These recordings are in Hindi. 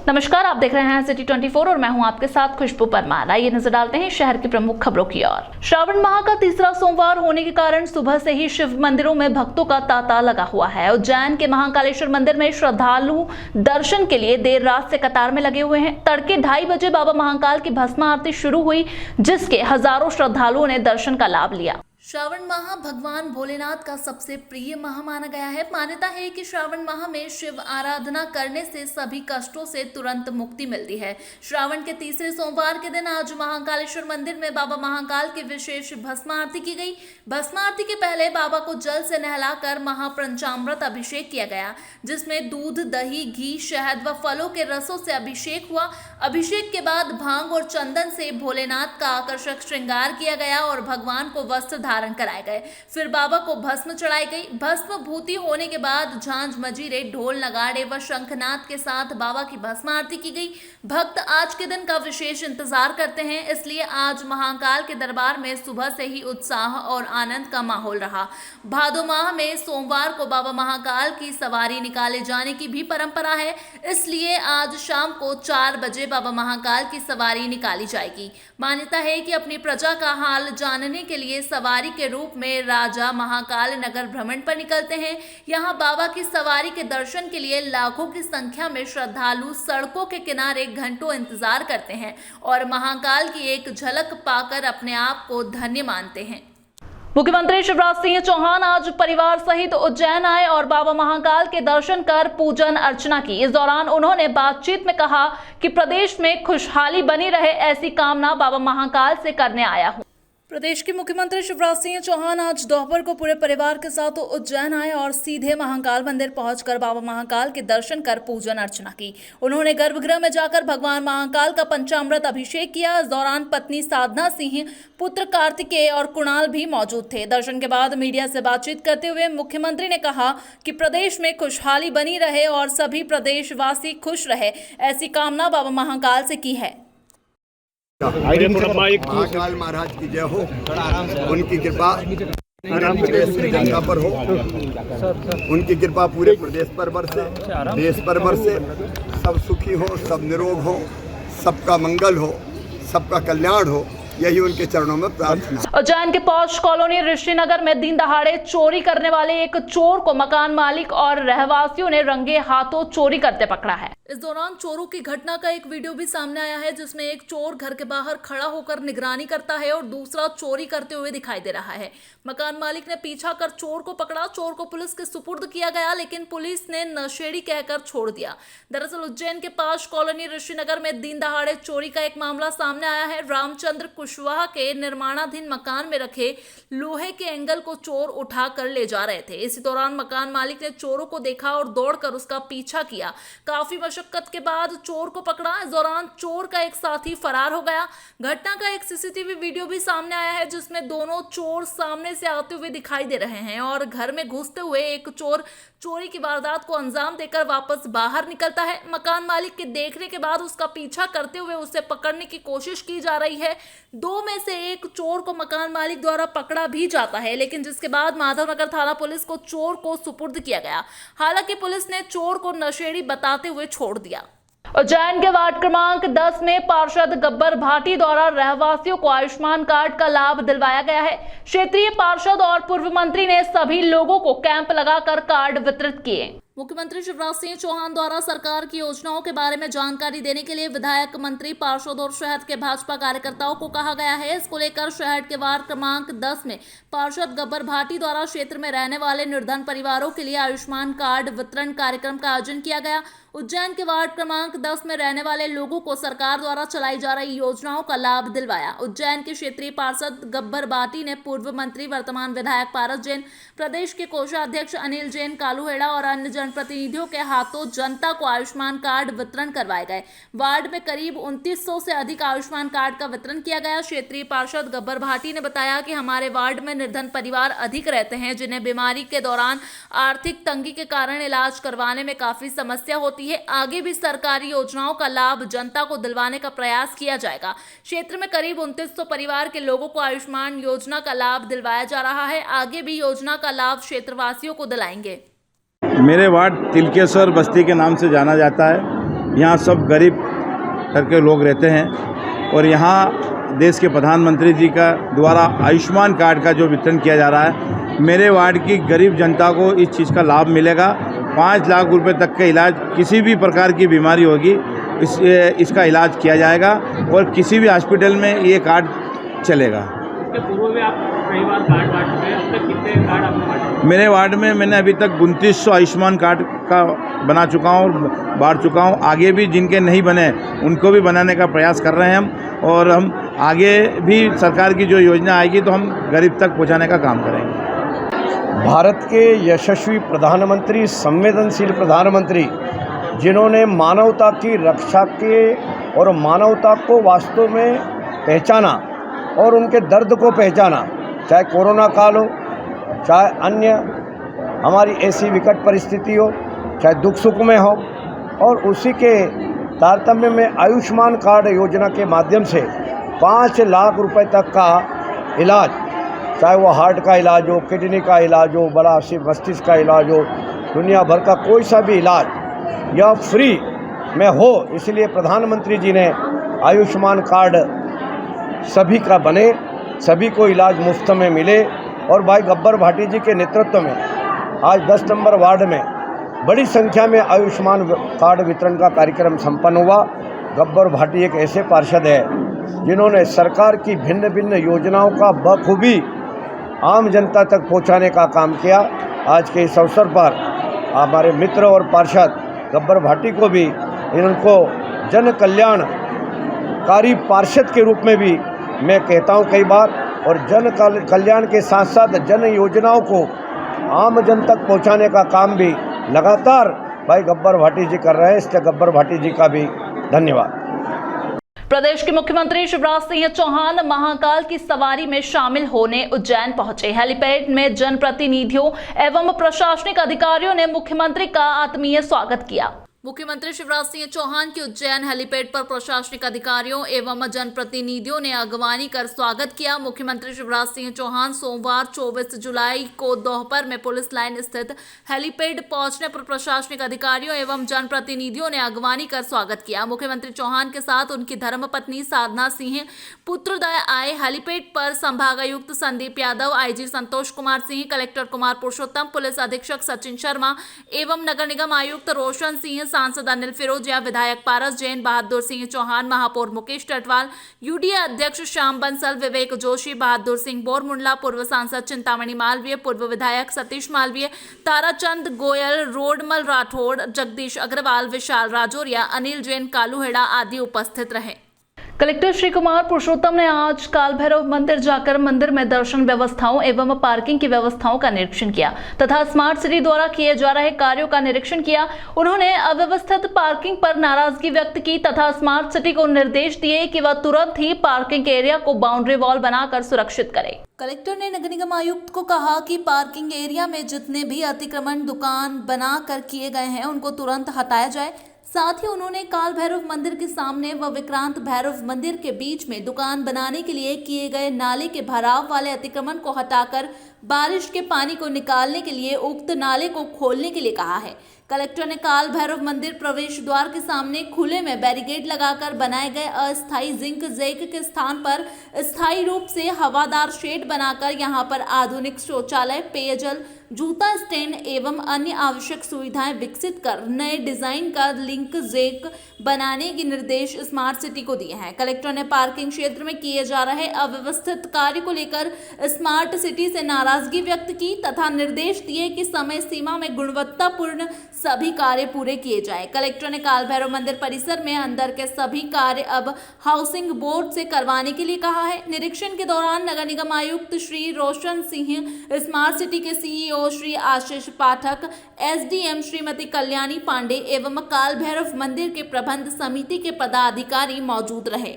नमस्कार, आप देख रहे हैं सिटी 24 और मैं हूं आपके साथ खुशबू परमार। आइए नजर डालते हैं शहर की प्रमुख खबरों की ओर। श्रावण माह का तीसरा सोमवार होने के कारण सुबह से ही शिव मंदिरों में भक्तों का तांता लगा हुआ है। उज्जैन के महाकालेश्वर मंदिर में श्रद्धालु दर्शन के लिए देर रात से कतार में लगे हुए हैं। तड़के 2:30 बजे बाबा महाकाल की भस्म आरती शुरू हुई, जिसके हजारों श्रद्धालुओं ने दर्शन का लाभ लिया। श्रावण माह भगवान भोलेनाथ का सबसे प्रिय माह माना गया है। मान्यता है कि श्रावण माह में शिव आराधना करने से सभी कष्टों से तुरंत मुक्ति मिलती है। श्रावण के तीसरे सोमवार के दिन आज महाकालेश्वर मंदिर में बाबा महाकाल की विशेष भस्म आरती की गई। भस्म आरती के पहले बाबा को जल से नहलाकर महापंचामृत अभिषेक किया गया, जिसमें दूध, दही, घी, शहद व फलों के रसों से अभिषेक हुआ। अभिषेक के बाद भांग और चंदन से भोलेनाथ का आकर्षक श्रृंगार किया गया और भगवान को वस्त्र धारण कराए गए। फिर बाबा को भस्म चढ़ाई गई। भस्म भूति होने के बाद झांझ, मजीरे, ढोल, नगाड़े व शंखनाद के साथ बाबा की भस्म आरती की गई। भक्त आज के दिन का विशेष इंतजार करते हैं, इसलिए आज महाकाल के दरबार में सुबह से ही उत्साह और आनंद का माहौल रहा। भादो माह में सोमवार को बाबा महाकाल की सवारी निकाले जाने की भी परंपरा है, इसलिए आज शाम को 4 बजे बाबा महाकाल की सवारी निकाली जाएगी। मान्यता है कि अपनी प्रजा का हाल जानने के लिए सवारी के रूप में राजा महाकाल नगर भ्रमण पर निकलते हैं। यहाँ बाबा की सवारी के दर्शन के लिए लाखों की संख्या में श्रद्धालु सड़कों के किनारे घंटों इंतजार करते हैं और महाकाल की एक झलक पाकर अपने आप को धन्य मानते हैं। मुख्यमंत्री शिवराज सिंह चौहान आज परिवार सहित उज्जैन आए और बाबा महाकाल के दर्शन कर पूजन अर्चना की। इस दौरान उन्होंने बातचीत में कहा कि प्रदेश में खुशहाली बनी रहे, ऐसी कामना बाबा महाकाल से करने आया हूं। प्रदेश के मुख्यमंत्री शिवराज सिंह चौहान आज दोपहर को पूरे परिवार के साथ उज्जैन आए और सीधे महाकाल मंदिर पहुंचकर बाबा महाकाल के दर्शन कर पूजन अर्चना की। उन्होंने गर्भगृह में जाकर भगवान महाकाल का पंचामृत अभिषेक किया। इस दौरान पत्नी साधना सिंह, पुत्र कार्तिकेय और कुणाल भी मौजूद थे। दर्शन के बाद मीडिया से बातचीत करते हुए मुख्यमंत्री ने कहा कि प्रदेश में खुशहाली बनी रहे और सभी प्रदेशवासी खुश रहे, ऐसी कामना बाबा महाकाल से की है। महाकाल महाराज की जय हो, उनकी कृपा पूरे प्रदेश की जनता पर हो, उनकी कृपा पूरे प्रदेश पर बरसे, देश पर बरसे, सब सुखी हो, सब निरोग हो, सबका मंगल हो, सबका कल्याण हो, यही उनके चरणों में प्रार्थना। उज्जैन के पॉश कॉलोनी ऋषिनगर में दिन दहाड़े चोरी करने वाले एक चोर को मकान मालिक और रहवासियों ने रंगे हाथों चोरी करते पकड़ा है। इस दौरान चोरों की घटना का एक वीडियो भी सामने आया है, जिसमें एक चोर घर के बाहर खड़ा होकर निगरानी करता है और दूसरा चोरी करते हुए दिखाई दे रहा है। मकान मालिक ने पीछा कर चोर को पकड़ा। चोर को पुलिस के सुपुर्द किया गया, लेकिन पुलिस ने नशेड़ी कहकर छोड़ दिया। दरअसल उज्जैन के पास कॉलोनी ऋषिनगर में दिन दहाड़े चोरी का एक मामला सामने आया है। रामचंद्र कुशवाहा के निर्माणाधीन मकान में रखे लोहे के एंगल को चोर उठा कर ले जा रहे थे। इसी दौरान मकान मालिक ने चोरों को देखा और दौड़कर उसका पीछा किया। काफी मशक्कत के बाद चोर को पकड़ा। इस दौरान चोर का एक साथी फरार हो गया। घटना का एक सीसीटीवी वीडियो भी सामने आया है, जिसमें दोनों चोर सामने से आते हुए दिखाई दे रहे हैं और घर में घुसते हुए एक चोर चोरी की वारदात को अंजाम देकर वापस बाहर निकलता है। मकान मालिक के देखने के बाद उसका पीछा करते हुए उसे पकड़ने की कोशिश की जा रही है। 2 में से एक चोर को मकान मालिक द्वारा पकड़ा भी जाता है, लेकिन जिसके बाद माधवनगर थाना पुलिस को चोर को सुपुर्द किया गया। हालांकि पुलिस ने चोर को नशेड़ी बताते हुए छोड़ दिया। उज्जैन के वार्ड क्रमांक 10 में पार्षद गब्बर भाटी द्वारा रहवासियों को आयुष्मान कार्ड का लाभ दिलवाया गया है। क्षेत्रीय पार्षद और पूर्व मंत्री ने सभी लोगों को कैंप लगाकर कार्ड वितरित किए। मुख्यमंत्री शिवराज सिंह चौहान द्वारा सरकार की योजनाओं के बारे में जानकारी देने के लिए विधायक, मंत्री, पार्षद और शहर के भाजपा कार्यकर्ताओं को कहा गया है। इसको लेकर शहर के वार्ड क्रमांक 10 में पार्षद गब्बर भाटी द्वारा क्षेत्र में रहने वाले निर्धन परिवारों के लिए आयुष्मान कार्ड वितरण कार्यक्रम का आयोजन किया गया। उज्जैन के वार्ड क्रमांक 10 में रहने वाले लोगों को सरकार द्वारा चलाई जा रही योजनाओं का लाभ दिलवाया। उज्जैन के क्षेत्रीय पार्षद गब्बर भाटी ने पूर्व मंत्री, वर्तमान विधायक पारस जैन, प्रदेश के कोषाध्यक्ष अनिल जैन, कालूहेड़ा और अन्य जनप्रतिनिधियों के हाथों जनता को आयुष्मान कार्ड वितरण करवाए गए। वार्ड में करीब 2900 से अधिक आयुष्मान कार्ड का वितरण किया गया। क्षेत्रीय पार्षद गब्बर भाटी ने बताया कि हमारे वार्ड में निर्धन परिवार अधिक रहते हैं, जिन्हें बीमारी के दौरान आर्थिक तंगी के कारण इलाज करवाने में काफी समस्या होती है। आगे भी सरकारी योजनाओं का लाभ जनता को दिलवाने का प्रयास किया जाएगा। क्षेत्र में करीब 2900 परिवार के लोगों को आयुष्मान योजना का लाभ दिलवाया जा रहा है। आगे भी योजना का लाभ क्षेत्रवासियों को दिलाएंगे। मेरे वार्ड तिलकेश्वर बस्ती के नाम से जाना जाता है। यहाँ सब गरीब करके लोग रहते हैं और यहाँ देश के प्रधानमंत्री जी का द्वारा आयुष्मान कार्ड का जो वितरण किया जा रहा है, मेरे वार्ड की गरीब जनता को इस चीज़ का लाभ मिलेगा। 5 लाख रुपए तक का इलाज, किसी भी प्रकार की बीमारी होगी इसका इलाज किया जाएगा और किसी भी हॉस्पिटल में ये कार्ड चलेगा। इसके पूर्व में आप कई बार कार्ड बांट चुके हैं, अब तक कितने कार्ड आपने बांटे? मेरे वार्ड में मैंने अभी तक 2900 आयुष्मान कार्ड का बना चुका हूँ और बांट चुका हूँ। आगे भी जिनके नहीं बने उनको भी बनाने का प्रयास कर रहे हैं हम, और हम आगे भी सरकार की जो योजना आएगी तो हम गरीब तक पहुँचाने का काम करेंगे। भारत के यशस्वी प्रधानमंत्री, संवेदनशील प्रधानमंत्री, जिन्होंने मानवता की रक्षा के और मानवता को वास्तव में पहचाना और उनके दर्द को पहचाना, चाहे कोरोना काल हो, चाहे अन्य हमारी ऐसी विकट परिस्थिति हो, चाहे दुख सुख में हो, और उसी के तारतम्य में आयुष्मान कार्ड योजना के माध्यम से 5 लाख रुपए तक का इलाज, चाहे वो हार्ट का इलाज हो, किडनी का इलाज हो, बड़ा मस्तिष्क का इलाज हो, दुनिया भर का कोई सा भी इलाज यह फ्री में हो, इसलिए प्रधानमंत्री जी ने आयुष्मान कार्ड सभी का बने, सभी को इलाज मुफ्त में मिले। और भाई गब्बर भाटी जी के नेतृत्व में आज 10 नंबर वार्ड में बड़ी संख्या में आयुष्मान कार्ड वितरण का कार्यक्रम संपन्न हुआ। गब्बर भाटी एक ऐसे पार्षद है जिन्होंने सरकार की भिन्न भिन्न योजनाओं का बखूबी आम जनता तक पहुंचाने का काम किया। आज के इस अवसर पर हमारे मित्र और पार्षद गब्बर भाटी को भी इनको जन कल्याणकारी पार्षद के रूप में भी मैं कहता हूं कई बार, और जन कल्याण के साथ साथ जन योजनाओं को आम जन तक पहुंचाने का काम भी लगातार भाई गब्बर भाटी जी कर रहे हैं। इसलिए गब्बर भाटी जी का भी धन्यवाद। प्रदेश के मुख्यमंत्री शिवराज सिंह चौहान महाकाल की सवारी में शामिल होने उज्जैन पहुंचे। हेलीपैड में जनप्रतिनिधियों एवं प्रशासनिक अधिकारियों ने मुख्यमंत्री का आत्मीय स्वागत किया। मुख्यमंत्री शिवराज सिंह चौहान के उज्जैन हेलीपैड पर प्रशासनिक अधिकारियों एवं जनप्रतिनिधियों ने अगवानी कर स्वागत किया। मुख्यमंत्री शिवराज सिंह चौहान सोमवार 24 जुलाई को दोपहर में पुलिस लाइन स्थित हेलीपैड पहुंचने पर प्रशासनिक अधिकारियों एवं जनप्रतिनिधियों ने अगवानी कर स्वागत किया। मुख्यमंत्री चौहान के साथ उनकी धर्मपत्नी साधना सिंह पुत्रदय आए। हेलीपैड पर संभागायुक्त Sandeep Yadav, IG Santosh Kumar Singh, collector Kumar Purushottam, police अधीक्षक सचिन शर्मा एवं नगर निगम आयुक्त रोशन सिंह, सांसद अनिल फिरोजिया, विधायक पारस जैन, बहादुर सिंह चौहान, महापौर मुकेश टटवाल, यूडीए अध्यक्ष श्याम बंसल, विवेक जोशी, बहादुर सिंह बोरमुंडला, पूर्व सांसद चिंतामणि मालवीय, पूर्व विधायक सतीश मालवीय, ताराचंद गोयल, रोडमल राठौड़, जगदीश अग्रवाल, विशाल राजौरिया, अनिल जैन, कालूहेड़ा आदि उपस्थित रहे। कलेक्टर श्री कुमार पुरुषोत्तम ने आज काल भैरव मंदिर जाकर मंदिर में दर्शन व्यवस्थाओं एवं पार्किंग की व्यवस्थाओं का निरीक्षण किया तथा स्मार्ट सिटी द्वारा किए जा रहे कार्यों का निरीक्षण किया। उन्होंने अव्यवस्थित पार्किंग पर नाराजगी व्यक्त की तथा स्मार्ट सिटी को निर्देश दिए कि वह तुरंत ही पार्किंग एरिया को बाउंड्री वॉल बनाकर सुरक्षित करे। कलेक्टर ने नगर निगम आयुक्त को कहा कि पार्किंग एरिया में जितने भी अतिक्रमण दुकान बना कर किए गए हैं उनको तुरंत हटाया जाए। साथ ही उन्होंने काल भैरव मंदिर के सामने व विक्रांत भैरव मंदिर के बीच में दुकान बनाने के लिए किए गए नाले के भराव वाले अतिक्रमण को हटाकर बारिश के पानी को निकालने के लिए उक्त नाले को खोलने के लिए कहा है। कलेक्टर ने काल भैरव मंदिर प्रवेश द्वार के सामने खुले में बैरिकेड लगाकर बनाए गए अस्थायी जिंक जैक के स्थान पर स्थायी रूप से हवादार शेड बनाकर यहां पर आधुनिक शौचालय, पेयजल, जूता स्टैंड एवं अन्य आवश्यक सुविधाएं विकसित कर नए डिजाइन का लिंक जैक बनाने के निर्देश स्मार्ट सिटी को दिए हैं। कलेक्टर ने पार्किंग क्षेत्र में किए जा रहे अव्यवस्थित कार्य को लेकर स्मार्ट सिटी से नाराजगी व्यक्त की तथा निर्देश दिए कि समय सीमा में गुणवत्तापूर्ण सभी कार्य पूरे किए जाए। कलेक्टर ने काल भैरव मंदिर परिसर में अंदर के सभी कार्य अब हाउसिंग बोर्ड से करवाने के लिए कहा है। निरीक्षण के दौरान नगर निगम आयुक्त श्री रोशन सिंह, स्मार्ट सिटी के सीईओ श्री आशीष पाठक, एसडीएम श्रीमती कल्याणी पांडे एवं काल भैरव मंदिर के प्रबंध समिति के पदाधिकारी मौजूद रहे।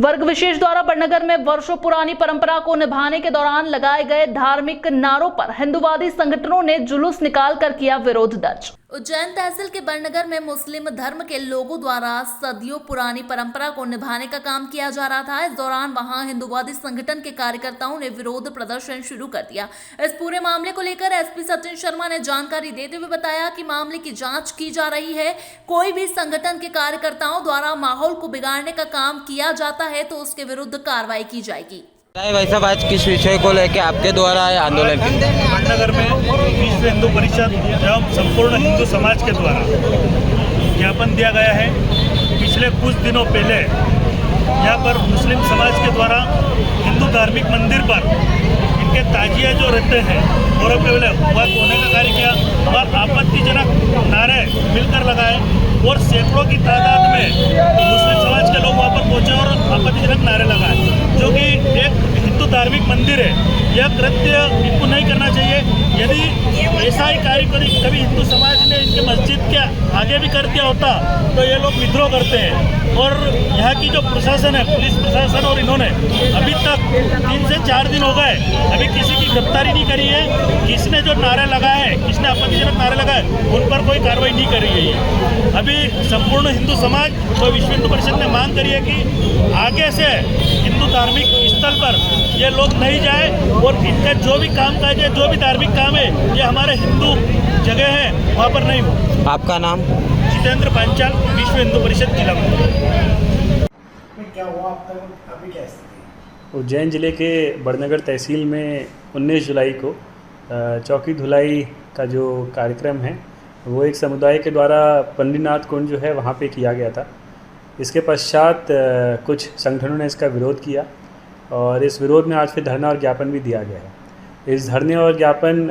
वर्ग विशेष द्वारा बड़नगर में वर्षों पुरानी परंपरा को निभाने के दौरान लगाए गए धार्मिक नारों पर हिंदुवादी संगठनों ने जुलूस निकालकर किया विरोध दर्ज। उज्जैन तहसील के बड़नगर में मुस्लिम धर्म के लोगों द्वारा सदियों पुरानी परंपरा को निभाने का काम किया जा रहा था। इस दौरान वहां हिंदुवादी संगठन के कार्यकर्ताओं ने विरोध प्रदर्शन शुरू कर दिया। इस पूरे मामले को लेकर एसपी सचिन शर्मा ने जानकारी देते हुए बताया कि मामले की जांच की जा रही है। कोई भी संगठन के कार्यकर्ताओं द्वारा माहौल को बिगाड़ने का काम किया जाता है तो उसके विरुद्ध कार्रवाई की जाएगी। भाई साहब, आज किस विषय को लेकर आपके द्वारा आंदोलन बड़नगर में विश्व हिंदू परिषद एवं संपूर्ण हिंदू समाज के द्वारा ज्ञापन दिया गया है। पिछले कुछ दिनों पहले यहाँ पर मुस्लिम समाज के द्वारा हिंदू धार्मिक मंदिर पर इनके ताजिया जो रहते हैं गौरव के वेले वह होने का कार्य किया और आपत्तिजनक नारे मिलकर लगाए और सैकड़ों की तादाद में मुस्लिम समाज के लोग वहाँ पर पहुँचे और आपत्तिजनक नारे लगाए, जो कि एक हिंदू धार्मिक मंदिर है। यह कृत्य इनको नहीं करना चाहिए। यदि ऐसा ही कार्य कभी हिंदू समाज ने इनके मस्जिद के आगे भी कर दिया होता तो ये लोग विद्रोह करते हैं। और यहाँ की जो प्रशासन है, पुलिस प्रशासन, और इन्होंने अभी तक 3 से 4 दिन हो गए, अभी किसी की गिरफ्तारी नहीं करी है। किसने जो नारे लगाए हैं, किसने आपत्तिजनक नारे लगाए, उन पर कोई कार्रवाई नहीं करी गई है। अभी संपूर्ण हिंदू समाज और विश्व हिंदू परिषद ने मांग करी है कि आगे से हिंदू धार्मिक स्थल पर ये लोग नहीं जाए और इनका जो भी काम काज है, जो भी धार्मिक काम है, ये हमारे हिंदू जगह है, वहाँ पर नहीं हो। आपका नाम? जितेंद्र पांचाल, विश्व हिंदू परिषद जिला मंत्री। क्या हुआ आप तक, अभी क्या स्थिति? उज्जैन ज़िले के बड़नगर तहसील में 19 जुलाई को चौकी धुलाई का जो कार्यक्रम है वो एक समुदाय के द्वारा पंडीनाथ कुंड जो है वहाँ पे किया गया था। इसके पश्चात कुछ संगठनों ने इसका विरोध किया और इस विरोध में आज फिर धरना और ज्ञापन भी दिया गया है। इस धरने और ज्ञापन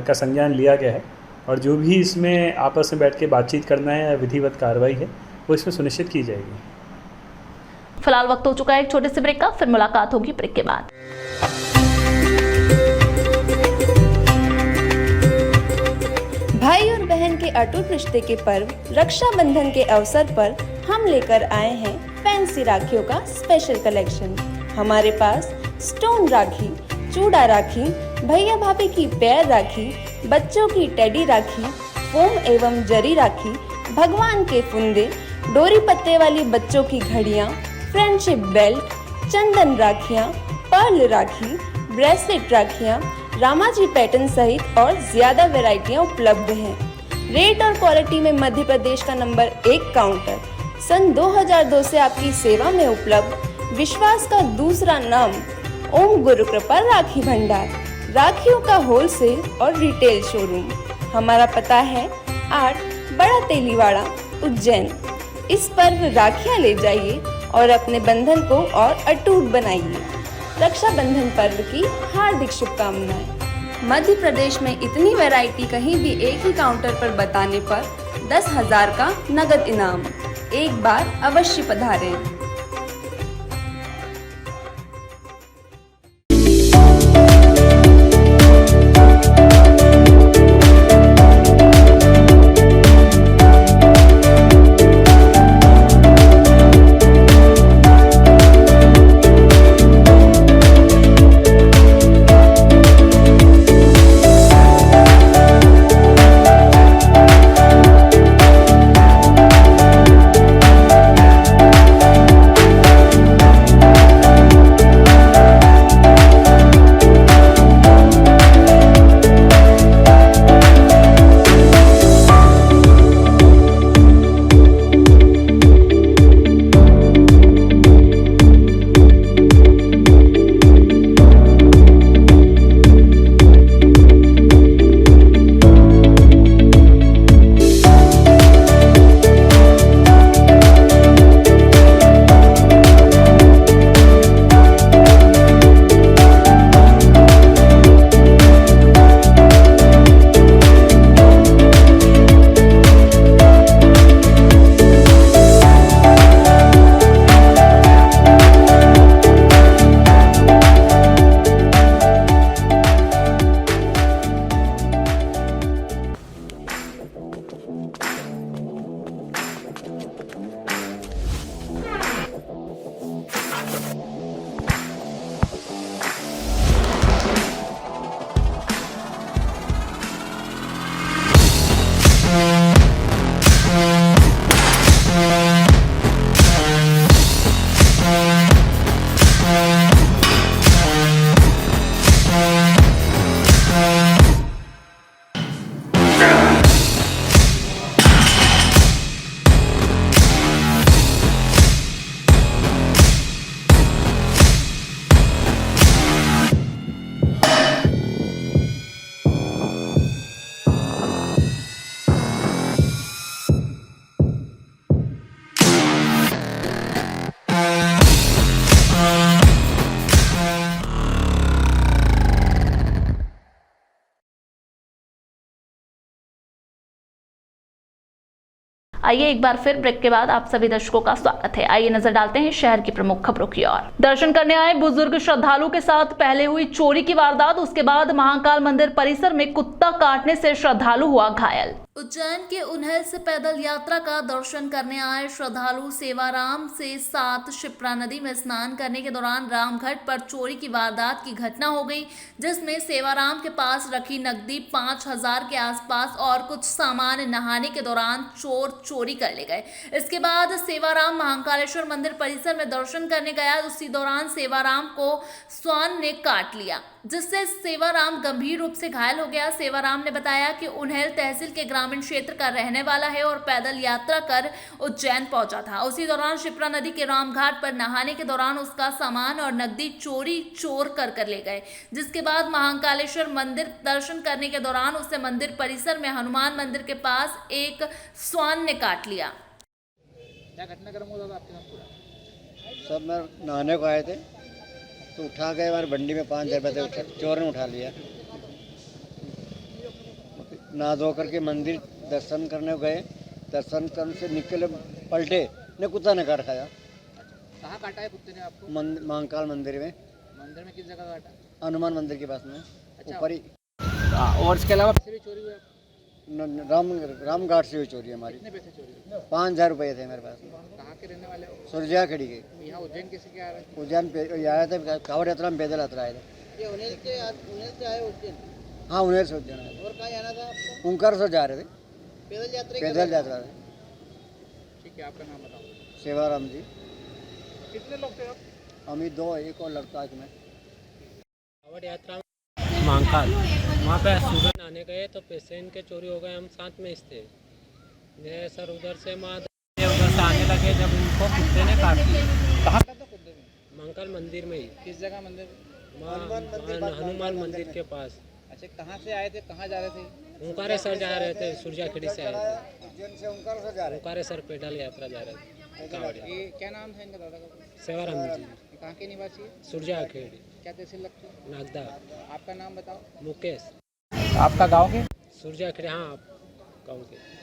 का संज्ञान लिया गया है और जो भी इसमें आपस में बैठ के बातचीत करना है, विधिवत कार्रवाई है, वो इसमें सुनिश्चित की जाएगी। फिलहाल वक्त हो चुका है एक छोटे से ब्रेक का, फिर मुलाकात होगी ब्रेक के बाद। भाई और बहन के अटूट रिश्ते के पर्व रक्षाबंधन के अवसर पर हम लेकर आए हैं फैंसी राखियों का स्पेशल कलेक्शन। हमारे पास स्टोन राखी, चूड़ा राखी, भैया भाभी की पैर राखी, बच्चों की टेडी राखी, फोम एवं जरी राखी, भगवान के फुंदे, डोरी पत्ते वाली बच्चों की घड़ियाँ, फ्रेंडशिप बेल्ट, चंदन राखियाँ, पर्ल राखी, ब्रेसलेट राखियाँ, रामाजी पैटर्न सहित और ज्यादा वैरायटियाँ उपलब्ध हैं। रेट और क्वालिटी में मध्य प्रदेश का नंबर 1 काउंटर। सन 2002 से आपकी सेवा में उपलब्ध विश्वास का दूसरा नाम ओम गुरु कृपा राखी भंडार, राखियों का होलसेल और रिटेल शोरूम। हमारा पता है 8 बड़ा तेलीवाड़ा, उज्जैन। इस पर्व राखियाँ ले जाइए और अपने बंधन को और अटूट बनाइए। रक्षाबंधन पर्व की हार्दिक शुभकामनाएं। मध्य प्रदेश में इतनी वैरायटी कहीं भी एक ही काउंटर पर बताने पर 10,000 का नगद इनाम। एक बार अवश्य पधारें। आइए एक बार फिर ब्रेक के बाद आप सभी दर्शकों का स्वागत है। आइए नजर डालते हैं शहर की प्रमुख खबरों की ओर। दर्शन करने आए बुजुर्ग श्रद्धालु के साथ पहले हुई चोरी की वारदात, उसके बाद महाकाल मंदिर परिसर में कुत्ता काटने से श्रद्धालु हुआ घायल। उज्जैन के उन्हेल से पैदल यात्रा का दर्शन करने आए श्रद्धालु सेवाराम से साथ शिप्रा नदी में स्नान करने के दौरान रामघाट पर चोरी की वारदात की घटना हो गई, जिसमें सेवाराम के पास रखी नकदी 5000 के आसपास और कुछ सामान नहाने के दौरान चोर चोरी कर ले गए। इसके बाद सेवाराम महाकालेश्वर मंदिर परिसर में दर्शन करने गया। उसी दौरान सेवाराम को श्वान ने काट लिया, जिससे सेवाराम गंभीर रूप से घायल हो गया। सेवाराम ने बताया कि उन्हेल तहसील के ग्रामीण क्षेत्र का रहने वाला है और पैदल यात्रा कर उज्जैन पहुंचा था। उसी दौरान शिप्रा नदी के रामघाट पर नहाने के दौरान उसका सामान और नकदी चोर कर ले गए, जिसके बाद महाकालेश्वर मंदिर दर्शन करने के दौरान उसे मंदिर परिसर में हनुमान मंदिर के पास एक श्वान ने काट लिया। क्या घटनाक्रम हुआ था आपके साथ पूरा? सब मैं नहाने को आए थे तो उठा गए, हमारी बंडी में 5000 रुपये थे, चोर ने उठा लिया। नहा धो करके मंदिर दर्शन करने गए, दर्शन करने से निकले पलटे ने कुत्ता ने काट खाया। कहाँ काटा है कुत्ते ने आपको? महाकाल मंदिर में। मंदिर में किस जगह काटा? हनुमान मंदिर के पास में। अच्छा। ऊपर ही। और इसके अलावा पैसे भी चोरी हुए? रामघाट से हुई चोरी हमारी। कितने पैसे चोरी हुए? 5000 रुपये थे मेरे पास। कहाँ के रहने वाले हो? सुरजा खड़ी के। यहाँ उज्जैन कैसे क्या आ रहे थे? उज्जैन पे आए थे, कावड़ यात्रा में पैदल यात्रा आए थे। ये उन्हेल से आए उज्जैन? हाँ, उन्हेल से उज्जैन आए। और कहाँ जाना था आपको? ओंकार से जा रहे थे, पैदल यात्रा? पैदल यात्रा। ठीक है, आपका नाम बताओ। सेवाराम जी। कितने लोग थे आप? हम ही दो, एक और लड़का एक में। कावड़ यात्रा महाकाल, वहाँ पे सुबह नहाने गए तो पैसे इनके चोरी हो गए। हम साथ में थे सर, उधर से उधर से आने लगे जब उनको कुत्ते ने काट लिया। कहाँ का था कुत्ते ने? महाकाल मंदिर में ही। किस जगह मंदिर? हनुमान मंदिर के पास। अच्छा, कहाँ से आए थे, कहाँ जा रहे थे? ओंकारे सर जा रहे थे, सुरजाखेड़ी से आए थे। उज्जैन से ओंकार से जा रहे। ओंकारे सर पैदल यात्रा जा रहे थे कावड़ यात्रा। ये क्या नाम था इनका दादा का? सेवाराम जी। कहाँ के निवासी है? सुरजाखेड़ी। क्या तहसील लगती है? नागदा। आपका नाम बताओ। मुकेश। आपका गाँव के? सुरजाखेड़ी। हाँ, गाँव के।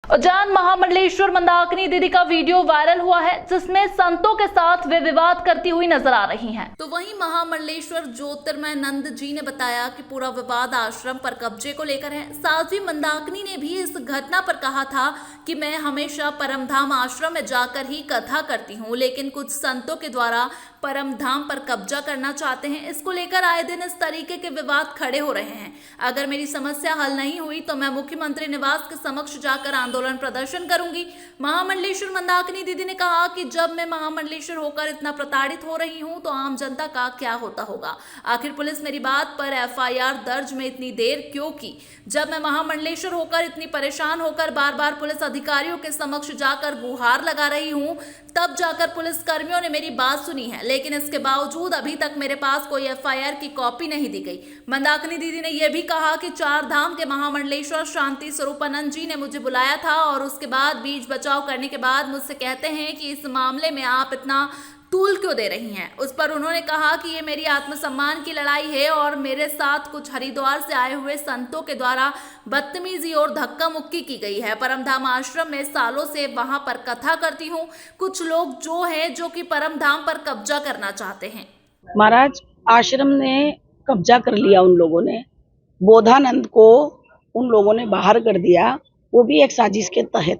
उज्जैन महामंडलेश्वर मंदाकिनी दीदी का वीडियो वायरल हुआ है, जिसमें संतों के साथ वे विवाद करती हुई नजर आ रही हैं। तो वहीं महामंडलेश्वर ज्योतिर्मयानंद जी ने बताया कि पूरा विवाद आश्रम पर कब्जे को लेकर है। साध्वी मंदाकिनी ने भी इस घटना पर कहा था कि मैं हमेशा परमधाम आश्रम में जाकर ही कथा करती हूँ, लेकिन कुछ संतों के द्वारा परमधाम पर कब्जा करना चाहते हैं। इसको लेकर आए दिन इस तरीके के विवाद खड़े हो रहे हैं। अगर मेरी समस्या हल नहीं हुई तो मैं मुख्यमंत्री निवास के समक्ष जाकर आंदोलन प्रदर्शन करूंगी। महामंडलेश्वर मंदाकिनी दीदी ने कहा कि जब मैं महामंडलेश्वर होकर इतना प्रताड़ित हो रही हूं तो आम जनता का क्या होता होगा। आखिर पुलिस मेरी बात पर FIR दर्ज में इतनी देर क्यों की? जब मैं महामंडलेश्वर होकर इतनी परेशान होकर बार बार पुलिस अधिकारियों के समक्ष जाकर गुहार लगा रही हूं, तब जाकर पुलिस कर्मियों ने मेरी बात सुनी है, लेकिन इसके बावजूद अभी तक मेरे पास कोई FIR की कॉपी नहीं दी गई। मंदाकिनी दीदी ने यह भी कहा कि 4 धाम के महामंडलेश्वर शांति स्वरूपानंद जी ने मुझे बुलाया था और उसके बाद बीच बचाव करने के बाद मुझसे कहते हैं कि इस मामले में आप इतना तूल क्यों दे रही हैं। उस पर उन्होंने कहा कि ये मेरी आत्मसम्मान की लड़ाई है और मेरे साथ कुछ हरिद्वार से आए हुए संतों के द्वारा बदतमीजी और धक्का मुक्की की गई है। परमधाम आश्रम में सालों से वहां पर कथा करती हूँ। कुछ लोग जो हैं जो कि परमधाम पर कब्जा करना चाहते हैं। महाराज, आश्रम ने कब्जा कर लिया। उन लोगों ने बोधानंद को उन लोगों ने बाहर कर दिया, वो भी एक साजिश के तहत।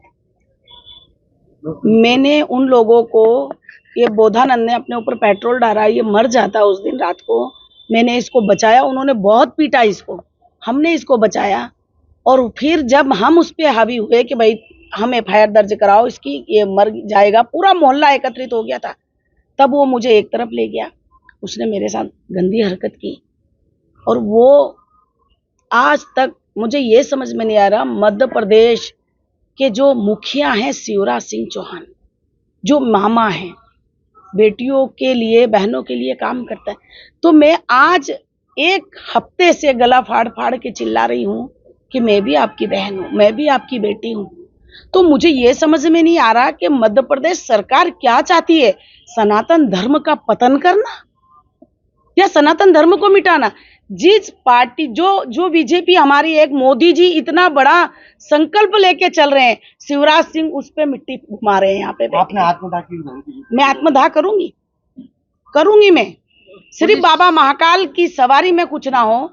मैंने उन लोगों को, ये बोधानंद ने अपने ऊपर पेट्रोल डाला, ये मर जाता उस दिन रात को। मैंने इसको बचाया, उन्होंने बहुत पीटा इसको, हमने इसको बचाया। और फिर जब हम उस पर हावी हुए कि भाई हम FIR दर्ज कराओ इसकी, ये मर जाएगा, पूरा मोहल्ला एकत्रित हो गया था, तब वो मुझे एक तरफ ले गया। उसने मेरे साथ गंदी हरकत की और वो आज तक मुझे ये समझ में नहीं आ रहा। मध्य प्रदेश के जो मुखिया हैं शिवराज सिंह चौहान, जो मामा हैं, बेटियों के लिए, बहनों के लिए काम करता है, तो मैं आज 1 हफ्ते से गला फाड़ फाड़ के चिल्ला रही हूँ कि मैं भी आपकी बहन हूँ, मैं भी आपकी बेटी हूँ। तो मुझे ये समझ में नहीं आ रहा कि मध्य प्रदेश सरकार क्या चाहती है, सनातन धर्म का पतन करना या सनातन धर्म को मिटाना। जिस पार्टी जो बीजेपी हमारी एक मोदी जी इतना बड़ा संकल्प लेके चल रहे हैं, शिवराज सिंह उस पे मिट्टी घुमा रहे हैं यहाँ पे। आपने आत्मदाह की? मैं आत्मदाह करूंगी मैं। सिर्फ बाबा महाकाल की सवारी में कुछ ना हो,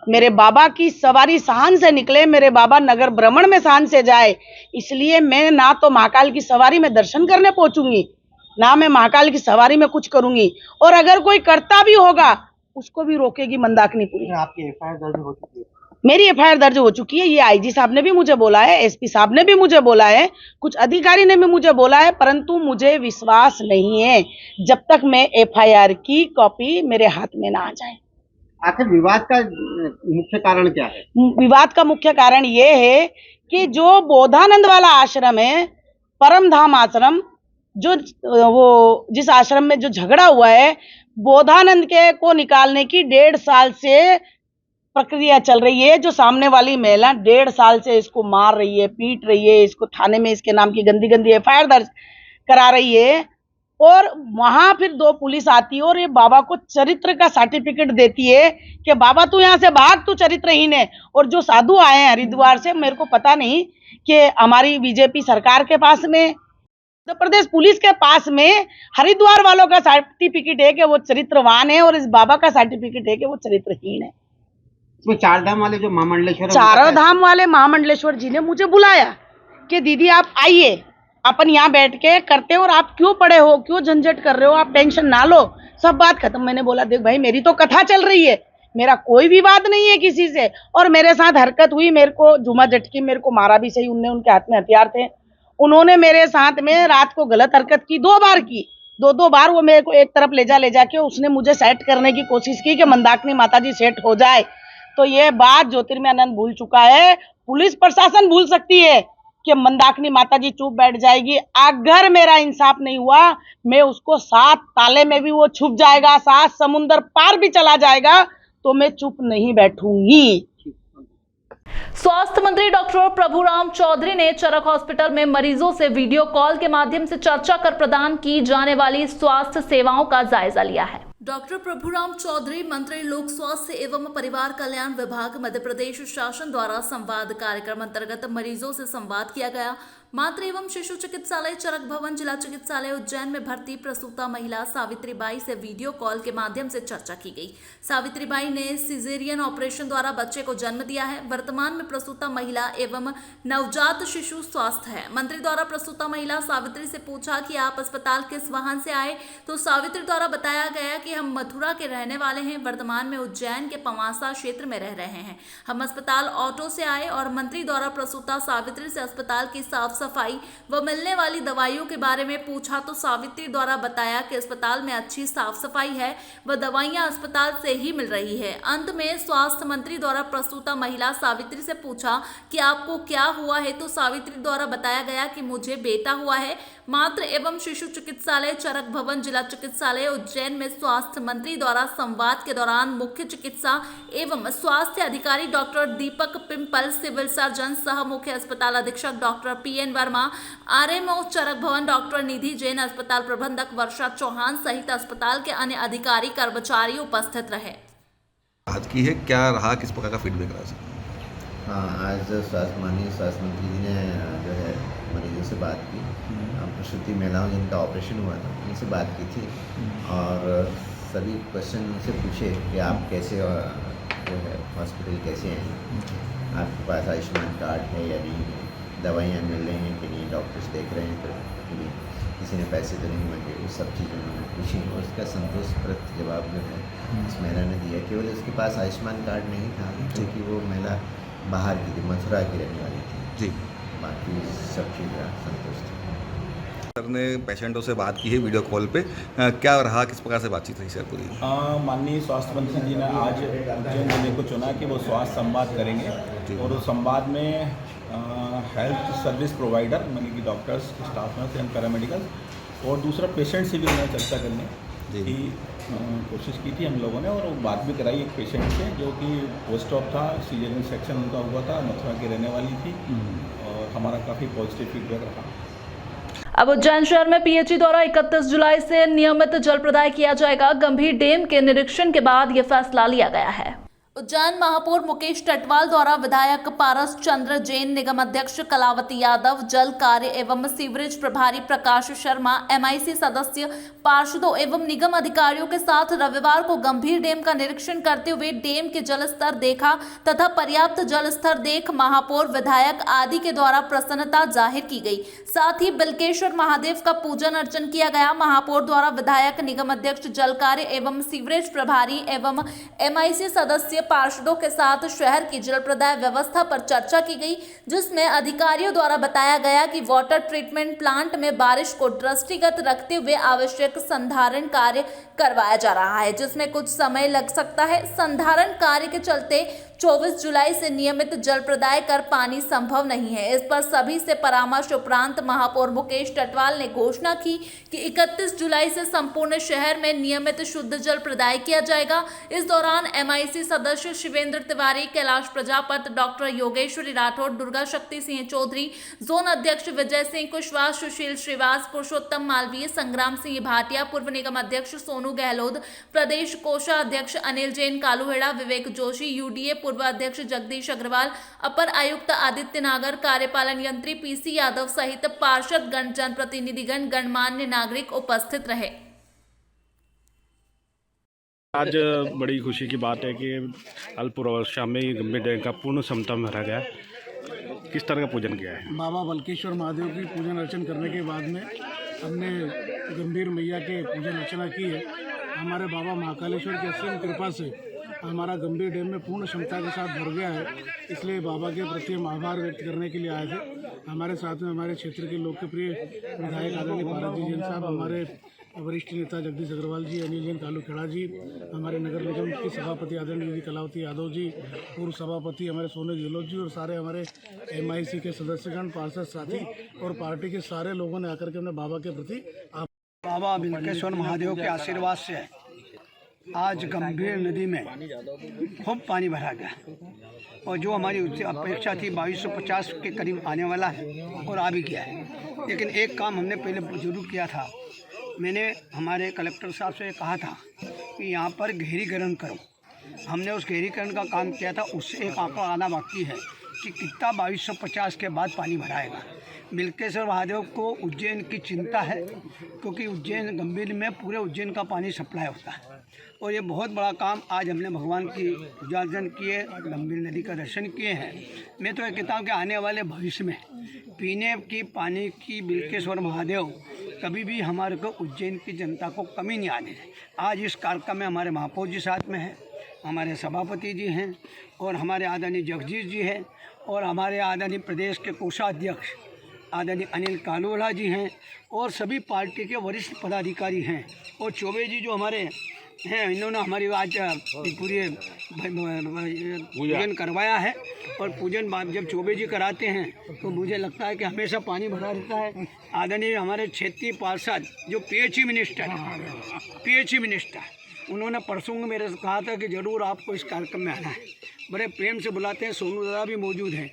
मेरे बाबा की सवारी साहन से निकले, मेरे बाबा नगर भ्रमण में साहन से जाए, इसलिए मैं ना तो महाकाल की सवारी में दर्शन करने पहुंचूंगी, ना मैं महाकाल की सवारी में कुछ करूंगी। और अगर कोई करता भी होगा उसको भी रोकेगी मंदाकिनीपुरी। आपकी एफआईआर दर्ज हो चुकी है? मेरी एफआईआर दर्ज हो चुकी है। ये आईजी साहब ने भी मुझे बोला है, एसपी साहब ने भी मुझे बोला है, कुछ अधिकारी ने भी मुझे बोला है, परंतु मुझे विश्वास नहीं है जब तक मैं एफआईआर की कॉपी मेरे हाथ में ना आ जाए। आखिर विवाद का मुख्य कारण क्या है? विवाद का मुख्य कारण ये है कि जो बोधानंद वाला आश्रम है, परम धाम आश्रम, जो वो जिस आश्रम में जो झगड़ा हुआ है, बोधानंद के को निकालने की 1.5 साल से प्रक्रिया चल रही है। जो सामने वाली महिला 1.5 साल से इसको मार रही है, पीट रही है, इसको थाने में इसके नाम की गंदी गंदी एफआईआर दर्ज करा रही है। और वहां फिर 2 पुलिस आती है और ये बाबा को चरित्र का सर्टिफिकेट देती है कि बाबा तू यहाँ से भाग, तू चरित्रहीन है। और जो साधु आए हैं हरिद्वार से, मेरे को पता नहीं कि हमारी बीजेपी सरकार के पास में, उत्तर प्रदेश पुलिस के पास में हरिद्वार वालों का सर्टिफिकेट है कि वो चरित्रवान है और इस बाबा का सर्टिफिकेट है कि वो चरित्रहीन है। इसमें 4 धाम वाले जो महामंडलेश्वर, 4 धाम वाले महामंडलेश्वर जी ने मुझे बुलाया कि दीदी आप आइए, अपन यहाँ बैठ के करते हैं, और आप क्यों पड़े हो, क्यों झंझट कर रहे हो, आप टेंशन ना लो, सब बात खत्म। मैंने बोला देख भाई, मेरी तो कथा चल रही है, मेरा कोई विवाद नहीं है किसी से। और मेरे साथ हरकत हुई, मेरे को जुमा झटकी, मेरे को मारा भी सही, उनके हाथ में हथियार थे, उन्होंने मेरे साथ में रात को गलत हरकत की, 2 बार की, 2 बार वो मेरे को एक तरफ ले जाके उसने मुझे सेट करने की कोशिश की कि मंदाकिनी माताजी सेट हो जाए। तो ये बात ज्योतिर्मय आनंद भूल चुका है, पुलिस प्रशासन भूल सकती है कि मंदाकिनी माताजी चुप बैठ जाएगी। अगर मेरा इंसाफ नहीं हुआ, मैं उसको 7 ताले में भी वो छुप जाएगा, 7 समुंदर पार भी चला जाएगा, तो मैं चुप नहीं बैठूंगी। स्वास्थ्य मंत्री डॉक्टर प्रभुराम चौधरी ने चरक हॉस्पिटल में मरीजों से वीडियो कॉल के माध्यम से चर्चा कर प्रदान की जाने वाली स्वास्थ्य सेवाओं का जायजा लिया है। डॉक्टर प्रभुराम चौधरी मंत्री लोक स्वास्थ्य एवं परिवार कल्याण विभाग मध्य प्रदेश शासन द्वारा संवाद कार्यक्रम अंतर्गत मरीजों से संवाद किया गया। मातृ एवं शिशु चिकित्सालय चरक भवन जिला चिकित्सालय उज्जैन में भर्ती प्रसूता महिला सावित्रीबाई से वीडियो कॉल के माध्यम से चर्चा की गई। सावित्रीबाई ने सिजेरियन ऑपरेशन द्वारा बच्चे को जन्म दिया है। वर्तमान में प्रसूता महिला एवं नवजात शिशु स्वस्थ है। मंत्री द्वारा प्रसूता महिला सावित्री से पूछा कि आप अस्पताल किस वाहन से आए, तो सावित्री द्वारा बताया गया कि हम मथुरा के रहने वाले हैं, वर्तमान में उज्जैन के पवासा क्षेत्र में रह रहे हैं। हम अस्पताल ऑटो से आए। और मंत्री द्वारा प्रसूता सावित्री से अस्पताल की साफ सफाई व मिलने वाली दवाइयों के बारे में पूछा, तो सावित्री द्वारा बताया कि अस्पताल में अच्छी साफ सफाई है व दवाइयां अस्पताल से ही मिल रही है। अंत में स्वास्थ्य मंत्री द्वारा प्रसूता महिला सावित्री से पूछा कि आपको क्या हुआ है, तो सावित्री द्वारा बताया गया कि मुझे बेटा हुआ है। मातृ एवं शिशु चिकित्सालय चरक भवन जिला चिकित्सालय उज्जैन में स्वास्थ्य मंत्री द्वारा संवाद के दौरान मुख्य चिकित्सा एवं स्वास्थ्य अधिकारी डॉक्टर दीपक पिंपल, सिविल सर्जन सह मुख्य अस्पताल अधीक्षक डॉक्टर PN वर्मा, RMO चरक भवन डॉक्टर निधि जैन, अस्पताल प्रबंधक वर्षा चौहान सहित अस्पताल के अन्य अधिकारी कर्मचारी उपस्थित रहे। बात की है, क्या रहा, किस प्रकार का फीडबैक रहा? हाँ, आज माननीय स्वास्थ्य मंत्री जी ने जो है मरीजों से बात की, प्रसूति महिलाओं जिनका ऑपरेशन हुआ था उनसे बात की थी, और सभी क्वेश्चन उनसे पूछे कि आप कैसे जो है हॉस्पिटल कैसे आए, आपके पास आयुष्मान कार्ड है या नहीं है, दवाइयाँ मिल रही हैं कि नहीं, डॉक्टर्स देख रहे हैं कि नहीं, किसी ने पैसे तो नहीं मांगे, वो सब चीज़ें उन्होंने पूछी और उसका संतोषप्रद जवाब जो है उस महिला ने दिया। केवल उसके पास आयुष्मान कार्ड नहीं था क्योंकि वो महिला बाहर की थी, मथुरा की रहने वाली थी जी, बाकी सब चीज़ें संतुष्ट थी। सर ने पेशेंटों से बात की है वीडियो कॉल पे, क्या रहा, किस प्रकार से बातचीत रही सर पूरी? माननीय स्वास्थ्य मंत्री जी ने आज उज्जैन जिले को चुना कि वो स्वास्थ्य संवाद करेंगे, और उस संवाद में हेल्थ सर्विस प्रोवाइडर यानी कि doctors, staff nurse and paramedical, और दूसरा पेशेंट से भी उन्होंने चर्चा करने की कोशिश की थी हम लोगों ने, और बात भी कराई एक पेशेंट से जो कि पोस्ट ऑप था, सीजरियन सेक्शन उनका हुआ था, मथुरा की रहने वाली थी, और हमारा काफ़ी पॉजिटिव फीडबैक रहा। अब उज्जैन शहर में PHE द्वारा 31 जुलाई से नियमित जल प्रदाय किया जाएगा। गंभीर डैम के निरीक्षण के बाद यह फैसला लिया गया है। उज्जैन महापौर मुकेश टटवाल द्वारा विधायक पारस चंद्र जैन, निगम अध्यक्ष कलावती यादव, जल कार्य एवं सीवरेज प्रभारी प्रकाश शर्मा, MIC सदस्य, पार्षदों एवं निगम अधिकारियों के साथ रविवार को गंभीर डैम का निरीक्षण करते हुए डैम के जल स्तर देखा तथा पर्याप्त जल स्तर देख महापौर, विधायक आदि के द्वारा प्रसन्नता जाहिर की गई। साथ ही बिल्केश्वर महादेव का पूजन अर्चन किया गया। महापौर द्वारा विधायक, निगम अध्यक्ष, जल कार्य एवं सीवरेज प्रभारी एवं MIC सदस्य, पार्षदों के साथ शहर की जल प्रदाय व्यवस्था पर चर्चा की गई, जिसमें अधिकारियों द्वारा बताया गया कि वाटर ट्रीटमेंट प्लांट में बारिश को दृष्टिगत रखते हुए आवश्यक संधारण कार्य करवाया जा रहा है, जिसमें कुछ समय लग सकता है। संधारण कार्य के चलते 24 जुलाई से नियमित जल प्रदाय कर पानी संभव नहीं है। इस पर सभी से परामर्श उपरांत महापौर मुकेश टटवाल ने घोषणा की कि 31 जुलाई से संपूर्ण शहर में नियमित शुद्ध जल प्रदाय किया जाएगा। इस दौरान MIC सदस्य शिवेंद्र तिवारी, कैलाश प्रजापत, डॉक्टर योगेश्वरी राठौड़, दुर्गा शक्ति सिंह चौधरी, जोन अध्यक्ष विजय सिंह कुशवाहा, सुशील श्रीवास, पुरुषोत्तम मालवीय, संग्राम सिंह भाटिया, पूर्व निगम अध्यक्ष सोनू गहलोत, प्रदेश कोषाध्यक्ष अनिल जैन कालूहेड़ा, विवेक जोशी, UDA पूर्व अध्यक्ष जगदीश अग्रवाल, अपर आयुक्त आदित्य नागर, कार्यपालन यंत्री PC यादव सहित पार्षद गण, जनप्रतिनिधिगण, गणमान्य नागरिक उपस्थित रहे। आज बड़ी खुशी की बात है कि अल्प वर्षा में गंभीर डैम का पूर्ण क्षमता में भरा गया। किस तरह का पूजन किया है? बाबा बल्केश्वर महादेव की पूजन अर्चन करने के बाद में हमने गंभीर मैया के पूजन अर्चना की है। हमारे बाबा महाकालेश्वर की असीम कृपा से हमारा गंभीर डैम में पूर्ण क्षमता के साथ भर गया है, इसलिए बाबा के प्रति हम आभार व्यक्त करने के लिए आए थे। हमारे साथ में हमारे क्षेत्र के लोकप्रिय विधायक आदरणीय पारस जैन साहब, हमारे वरिष्ठ नेता जगदीश अग्रवाल जी, अनिल जैन कालूखेड़ा जी, हमारे नगर निगम की सभापति आदरणीय कलावती यादव जी, पूर्व सभापति हमारे सोनू गहलोत जी और सारे हमारे MIC के सदस्यगण, पार्षद साथी और पार्टी के सारे लोगों ने आकर के हमने बाबा के प्रति बाबा बिल्केश्वर महादेव के आशीर्वाद से आज गंभीर नदी में खूब पानी भरा गया और जो हमारी अपेक्षा थी 2250 के करीब आने वाला है और आ भी गया है। लेकिन एक काम हमने पहले जरूर किया था। मैंने हमारे कलेक्टर साहब से कहा था कि यहाँ पर गहरीकरण करो। हमने उस गहरीकरण का काम किया था, उससे एक आंकड़ा आना बाकी है कि कितना 2250 के बाद पानी भराएगा। बिल्केश्वर महादेव को उज्जैन की चिंता है, क्योंकि उज्जैन गंभीर में पूरे उज्जैन का पानी सप्लाई होता है और ये बहुत बड़ा काम आज हमने भगवान की पूजा अर्चन किए, गंभीर नदी का दर्शन किए हैं। मैं तो ये कहता हूँ कि आने वाले भविष्य में पीने की पानी की बिल्केश्वर महादेव कभी भी हमारे को उज्जैन की जनता को कमी नहीं आने दें। आज इस कार्यक्रम में हमारे महापौर जी साथ में हैं, हमारे सभापति जी हैं और हमारे आदरणीय जगदीश जी हैं और हमारे आदरणीय प्रदेश के कोषाध्यक्ष आदरणीय अनिल कालूहेड़ा जी हैं और सभी पार्टी के वरिष्ठ पदाधिकारी हैं और चौबे जी जो हमारे हैं, इन्होंने हमारी आज पूरी पूजन करवाया है। और पूजन जब चौबे जी कराते हैं तो मुझे लगता है कि हमेशा पानी भरा रहता है। आदरणीय हमारे क्षेत्रीय पार्षद जो PHE मिनिस्टर उन्होंने परसों मेरे से कहा था कि जरूर आपको इस कार्यक्रम में आना है। बड़े प्रेम से बुलाते हैं, सोनू दादा भी मौजूद हैं।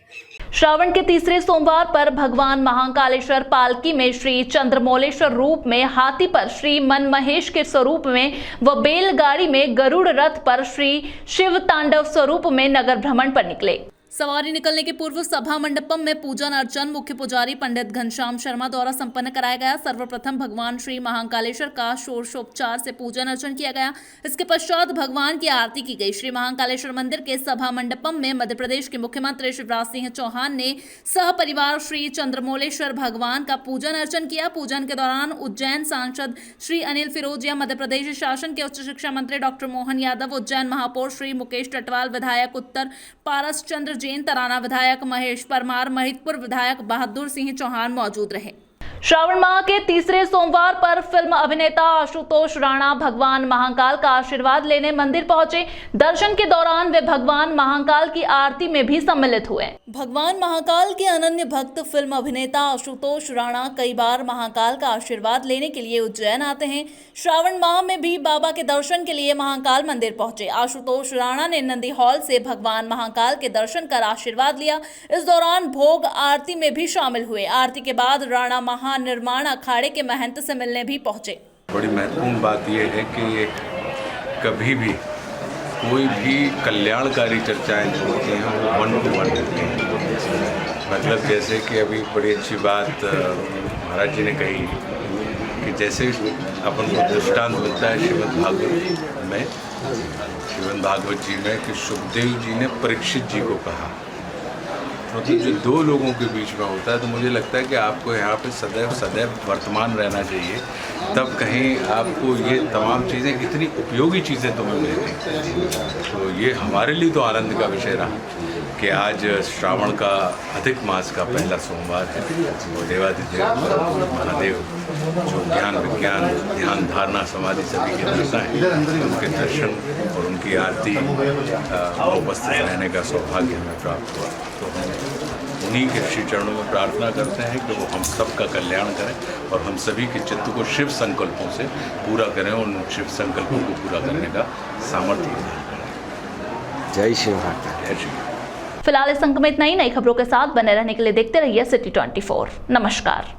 श्रावण के तीसरे सोमवार पर भगवान महाकालेश्वर पालकी में श्री चंद्रमौलेश्वर रूप में, हाथी पर श्री मनमहेश के स्वरूप में व बैलगाड़ी में गरुड़ रथ पर श्री शिव तांडव स्वरूप में नगर भ्रमण पर निकले। सवारी निकलने के पूर्व सभा मंडपम में पूजन अर्चन मुख्य पुजारी पंडित घनश्याम शर्मा द्वारा संपन्न कराया गया। सर्वप्रथम भगवान श्री महाकालेश्वर का षोडशोपचार से पूजन अर्चन किया गया। इसके पश्चात भगवान की आरती की गई। श्री महाकालेश्वर मंदिर के सभा मंडपम में मध्य प्रदेश के मुख्यमंत्री शिवराज सिंह चौहान ने सह परिवार श्री चंद्रमौलेश्वर भगवान का पूजन अर्चन किया। पूजन के दौरान उज्जैन सांसद श्री अनिल फिरोजिया, मध्य प्रदेश शासन के उच्च शिक्षा मंत्री डॉक्टर मोहन यादव, उज्जैन महापौर श्री मुकेश टटवाल, विधायक उत्तर पारस चंद्र जैन, तराना विधायक महेश परमार, महिदपुर विधायक बहादुर सिंह चौहान मौजूद रहे। श्रावण माह के तीसरे सोमवार पर फिल्म अभिनेता आशुतोष राणा भगवान महाकाल का आशीर्वाद लेने मंदिर पहुंचे। दर्शन के दौरान वे भगवान महाकाल की आरती में भी सम्मिलित हुए। भगवान महाकाल के अनन्य भक्त फिल्म अभिनेता आशुतोष राणा कई बार महाकाल का आशीर्वाद लेने के लिए उज्जैन आते हैं। श्रावण माह में भी बाबा के दर्शन के लिए महाकाल मंदिर पहुंचे। आशुतोष राणा ने नंदी हॉल से भगवान महाकाल के दर्शन कर आशीर्वाद लिया। इस दौरान भोग आरती में भी शामिल हुए। आरती के बाद राणा निर्माण अखाड़े के महंत से मिलने भी पहुंचे। बड़ी महत्वपूर्ण बात यह है कि कभी भी कोई भी कल्याणकारी चर्चाएं जो होती हैं वो 1-to-1 होती हैं। मतलब जैसे कि अभी बड़ी अच्छी बात महाराज जी ने कही कि जैसे अपन को दृष्टांत मिलता है श्रीमद् भागवत जी में कि सुखदेव जी ने परीक्षित जी को कहा, मतलब जो दो लोगों के बीच में होता है, तो मुझे लगता है कि आपको यहाँ पे सदैव वर्तमान रहना चाहिए, तब कहीं आपको ये तमाम चीज़ें, इतनी उपयोगी चीज़ें तुम्हें मिलेंगी। तो ये हमारे लिए तो आनंद का विषय रहा कि आज श्रावण का अधिक मास का पहला सोमवार है और देवादिदेव महादेव जो ज्ञान विज्ञान ध्यान धारणा समाधि सभी के दर्शन हैं, उनके दर्शन और उनकी आरती उपस्थित रहने का सौभाग्य हमें प्राप्त हुआ। तो हम उन्हीं के श्री चरणों में प्रार्थना करते हैं कि वो हम सबका कल्याण करें और हम सभी के चित्त को शिव संकल्पों से पूरा करें और उन शिव संकल्पों को पूरा करने का सामर्थ्य प्रदान करें। जय शिव महाकाल। जय शिव। फिलहाल इस अंक में इतना ही। नई खबरों के साथ बने रहने के लिए देखते रहिए सिटी 24। नमस्कार।